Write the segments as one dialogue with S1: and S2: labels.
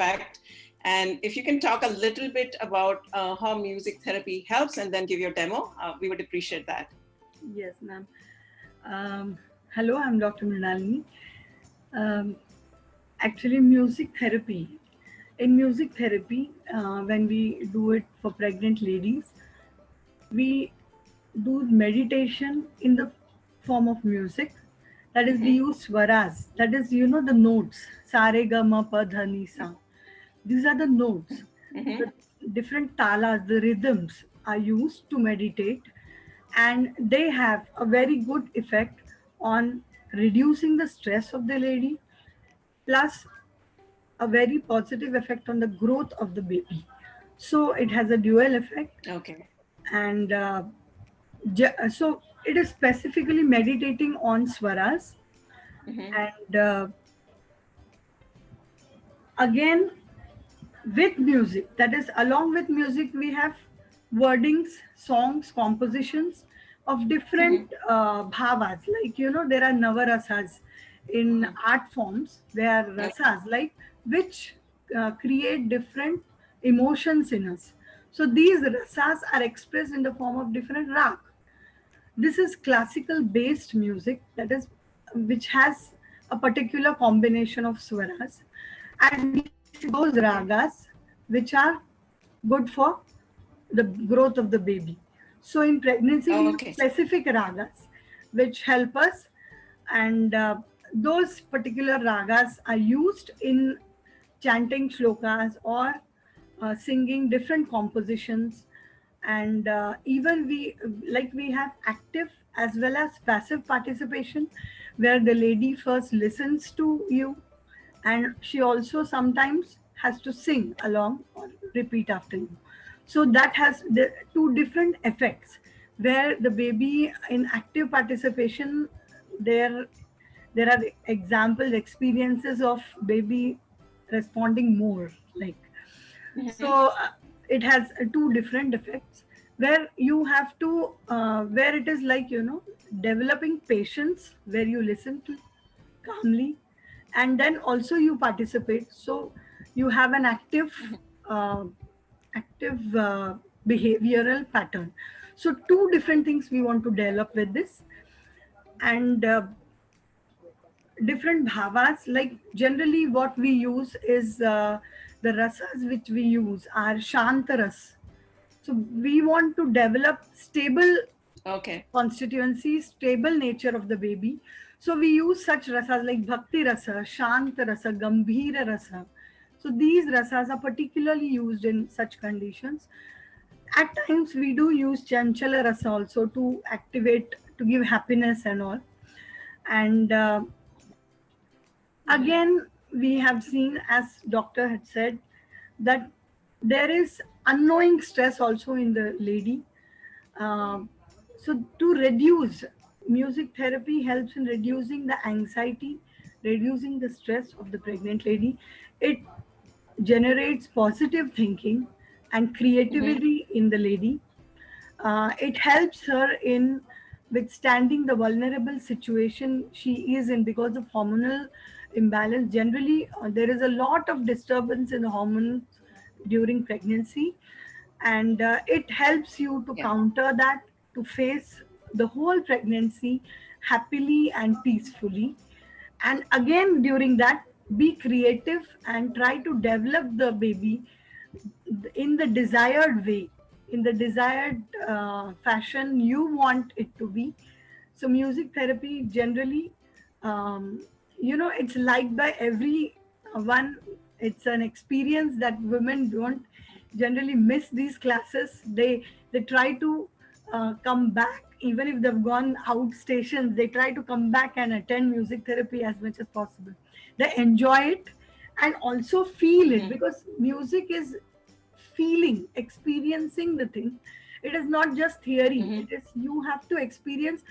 S1: respect. And if you can talk a little bit about how music therapy helps and then give your demo, we would appreciate that.
S2: Yes, ma'am. Um, Hello, I'm Dr. Mrinalini. Um, Actually, music therapy. In music therapy, when we do it for pregnant ladies, we do meditation in the form of music. That is, we
S1: Mm-hmm.
S2: use swaras. That is, the notes. Sa re ga ma pa dha ni sa. These are the notes.
S1: Mm-hmm.
S2: The different talas, the rhythms are used to meditate, and they have a very good effect on reducing the stress of the lady, plus a very positive effect on the growth of the baby. So it has a dual effect,
S1: Okay.
S2: and so it is specifically meditating on swaras,
S1: Mm-hmm.
S2: and again with music, that is, along with music we have wordings, songs, compositions of
S1: Mm-hmm.
S2: different bhavas, like there are navarasas in
S1: Mm-hmm.
S2: art forms. There are
S1: Okay.
S2: rasas like which create different emotions in us. So these rasas are expressed in the form of different rag. This is classical based music, that is, which has a particular combination of swaras, and we select those
S1: Mm-hmm.
S2: ragas which are good for the growth of the baby. So in pregnancy, we use
S1: Okay.
S2: specific ragas which help us, and those particular ragas are used in chanting shlokas or singing different compositions. And even we have active as well as passive participation, where the lady first listens to you, and she also sometimes has to sing along or repeat after you. So that has the two different effects, where the baby in active participation, there there are examples, experiences of baby responding more, like.
S1: Mm-hmm.
S2: So it has two different effects, where you have to where it is like developing patience, where you listen to calmly, and then also you participate, so you have an uh, active behavioral pattern. So two different things we want to develop with this, and different bhavas, like generally what we use is the rasas which we use are shantaras. So we want to develop stable
S1: Okay.
S2: constituency, stable nature of the baby. So we use such rasas like bhakti rasa, shanta rasa, gambhira rasa. So these rasas are particularly used in such conditions. At times we do use chanchala rasa also to activate, to give happiness and all. And
S1: Mm-hmm.
S2: again, we have seen, as doctor had said, that there is unknowing stress also in the lady. um, so to reduce, music therapy helps in reducing the anxiety, reducing the stress of the pregnant lady. It generates positive thinking and
S1: Mm-hmm.
S2: creativity in the lady. It helps her in withstanding the vulnerable situation she is in because of hormonal imbalance. Generally, there is a lot of disturbance in the hormones during pregnancy, and it helps you to
S1: Yeah.
S2: counter that, to face the whole pregnancy happily and peacefully. And again, during that, be creative and try to develop the baby in the desired way, in the desired fashion you want it to be. So music therapy generally, um, it's liked by every one. It's an experience that women don't generally miss these classes. They try to come back, even if they've gone out stations, they try to come back and attend music therapy as much as possible. They enjoy it and also feel it,
S1: Mm-hmm.
S2: because music is feeling, experiencing the thing. It is not just theory,
S1: Mm-hmm.
S2: it is you have to experience.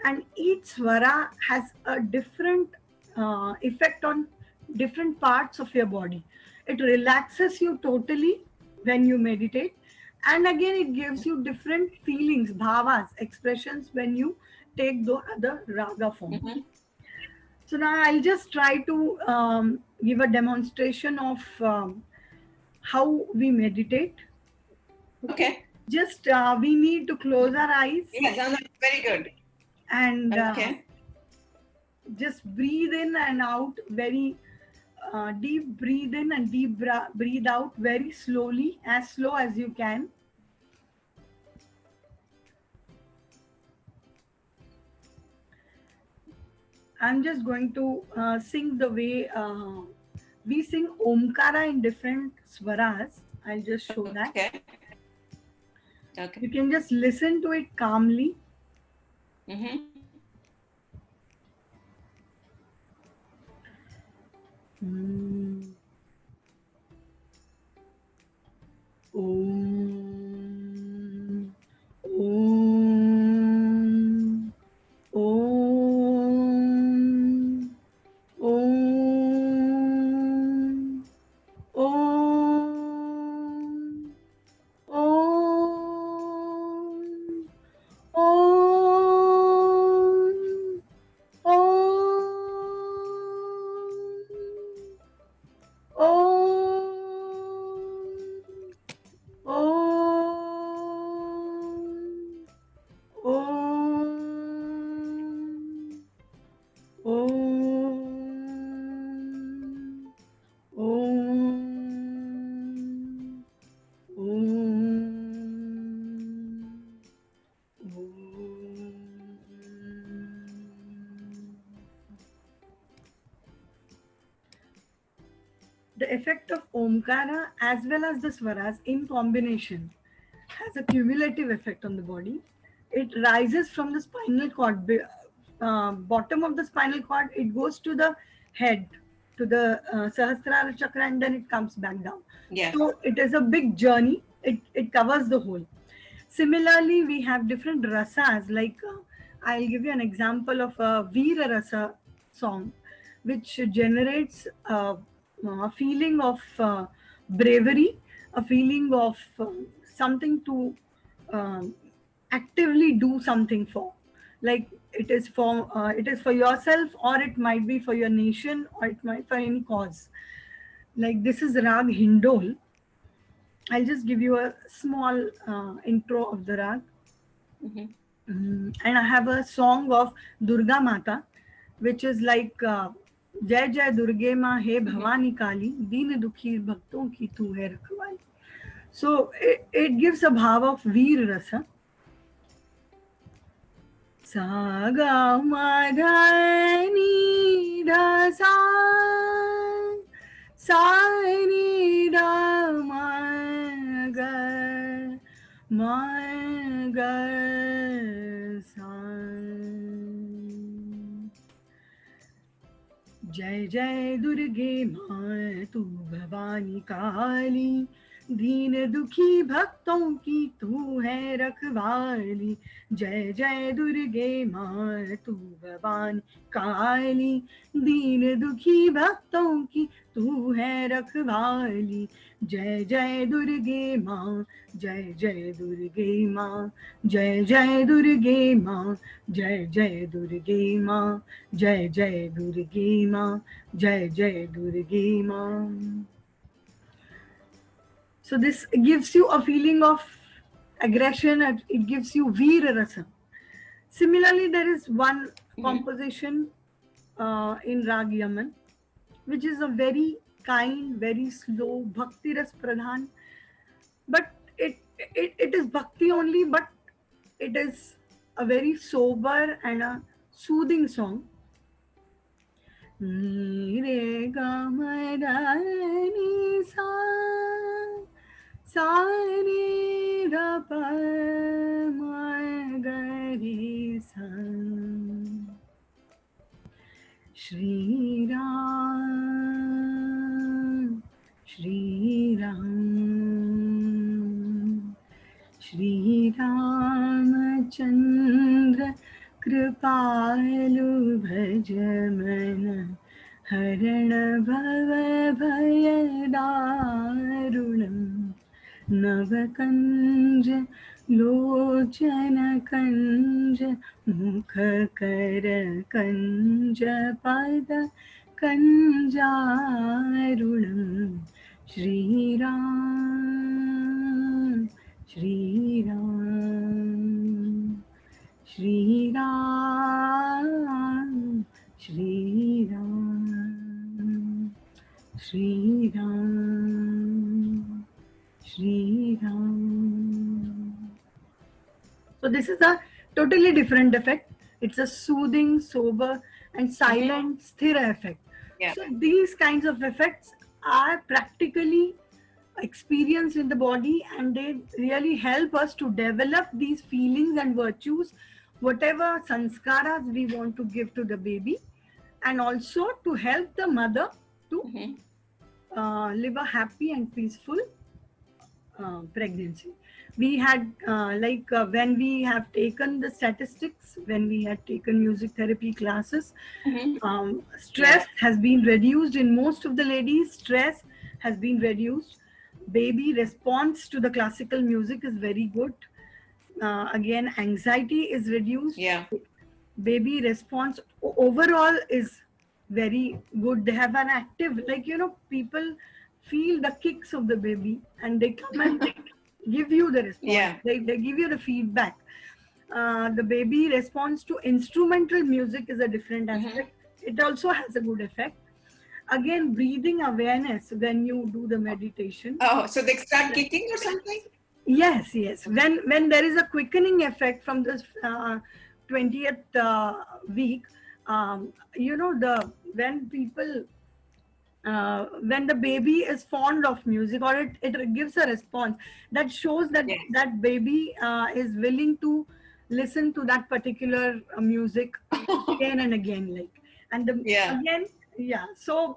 S2: And each swara has a different effect on different parts of your body. It relaxes you totally when you meditate, and again it gives you different feelings, bhavas, expressions when you take the other raga form.
S1: Mm-hmm.
S2: So now I'll just try to give a demonstration of how we meditate.
S1: Okay.
S2: Just we need to close our eyes.
S1: Yeah, no, very good.
S2: And
S1: okay.
S2: Just breathe in and out very deep. Breathe in and deep breathe out very slowly, as slow as you can. I'm just going to sing the way we sing Omkara in different swaras. I'll just show that.
S1: Okay.
S2: You can just listen to it calmly.
S1: Mm-hmm.
S2: Om. Om. Om. Om. Om. Om. Om. The effect of Omkara as well as the Swaras in combination has a cumulative effect on the body. It rises from the spinal cord, bottom of the spinal cord, it goes to the head, to the Sahasrara chakra, and then it comes back down.
S1: Yeah.
S2: So it is a big journey. It covers the whole. Similarly, we have different rasas. Like I'll give you an example of a Veera Rasa song, which generates a feeling of bravery, a feeling of something to actively do something for. Like it is for yourself, or it might be for your nation, or it might for any cause. Like this is Rag Hindol. I'll just give you a small intro of the rag.
S1: Mm-hmm.
S2: And I have a song of Durga Mata, which is like Jai Jai Durge Ma He Bhavani Kali, Deen Dukhi Bhakton Ki Tu Hai Rakhwali. So it gives a bhav of Veer Rasa. Saga Madhani Dhasa Sani Damaga Maga San. Jai Jai Durge Ma Tu Bhavani Kali, दीन दुखी भक्तों की तू है रखवाली. जय जय दुर्गे माँ तू भवानी काली, दीन दुखी भक्तों की तू है रखवाली. जय जय दुर्गे माँ, जय जय दुर्गे माँ, जय जय दुर्गे माँ, जय जय दुर्गे माँ, जय जय दुर्गे माँ, जय जय दुर्गे माँ. So this gives you a feeling of aggression, and it gives you Veer Rasa. Similarly, there is one composition in Rag Yaman, which is a very kind, very slow, Bhakti Ras Pradhan. But it is Bhakti only, but it is a very sober and a soothing song. Ni re ga ma da ni sa Sari da pa ma ga ri sa. Shri Ram, Shri Ram, Shri Ramachandra Kripalu Bhajamana Haran Bhava Bhayadarunam Navakanj Lochana Kanja Mukha Kara Kanja Pada कंजारुणम Shriram Shriram Shriram Shriram Shriram Shriram. So this is a totally different effect. It's a soothing, sober, and silent, sthira effect.
S1: Yeah.
S2: So these kinds of effects are practically experienced in the body, and they really help us to develop these feelings and virtues, whatever sanskaras we want to give to the baby, and also to help the mother to live a happy and peaceful pregnancy. We had when we have taken the statistics, when we had taken music therapy classes, stress has been reduced in most of the ladies. Stress has been reduced. Baby response to the classical music is very good. Again, anxiety is reduced.
S1: Yeah.
S2: Baby response overall is very good. They have an active, people feel the kicks of the baby and they come and give you the response.
S1: Yeah.
S2: They give you the feedback. The baby response to instrumental music is a different aspect. It also has a good effect. Again, breathing awareness when you do the meditation.
S1: Oh, so they start kicking or something?
S2: Yes. When there is a quickening effect from this 20th week, when the baby is fond of music, or it gives a response that shows that that baby is willing to listen to that particular music again and again, so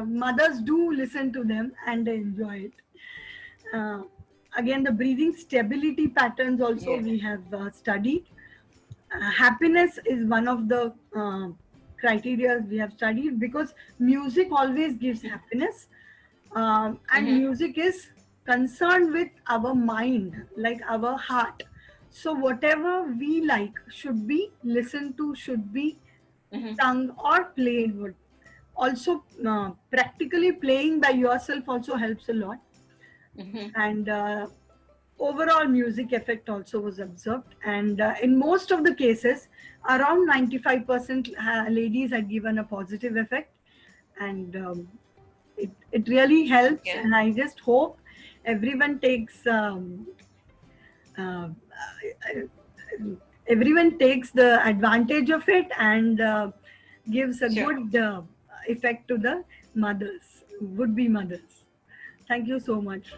S2: mothers do listen to them and they enjoy it. Again, the breathing stability patterns also we have studied. Happiness is one of the criteria we have studied, because music always gives happiness, and music is concerned with our mind, like our heart. So whatever we like should be listened to, should be sung or played with. Also, practically playing by yourself also helps a lot. And overall music effect also was observed, and in most of the cases around 95% ladies had given a positive effect, and it really helps. And I just hope everyone takes the advantage of it and gives a good effect to the mothers, would-be mothers. Thank you so much.